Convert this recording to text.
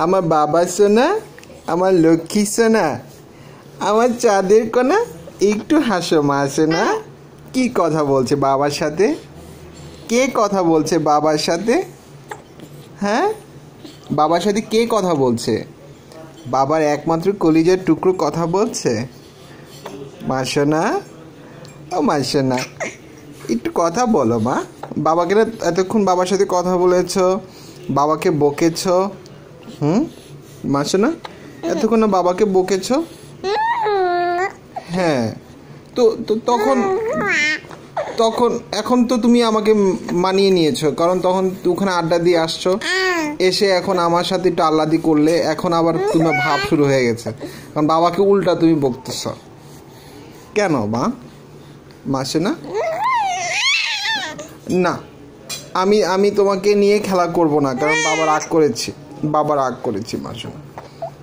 আমার বাবা সোনা, আমার লক্ষ্মী সোনা, আমার চাঁদের কোনা, একটু হাসো মা সোনা। কি কথা বলছে বাবার সাথে? কে কথা বলছে বাবার সাথে? হ্যাঁ, বাবার সাথে কে কথা বলছে? বাবার একমাত্র কলিজার টুকরো কথা বলছে। মা সোনা, ও মা সোনা, একটু কথা বলো মা। বাবাকে না এতক্ষণ বাবার সাথে কথা বলেছ, বাবাকে বকেছ। মা সোনা, এতক্ষণ না বাবাকে বকেছ। হ্যাঁ, তো তো তখন তখন এখন তো তুমি আমাকে মানিয়ে নিয়েছো, কারণ তখন ওখানে আড্ডা দিয়ে আসছো, এসে এখন আমার সাথে একটু আহ্লাদি করলে, এখন আবার তোমার ভাব শুরু হয়ে গেছে, কারণ বাবাকে উল্টা তুমি বকতেছ কেন মা? মাসে না, না, আমি তোমাকে নিয়ে খেলা করব না, কারণ বাবা রাগ করেছি, বাবা রাগ করেছি মাসে না।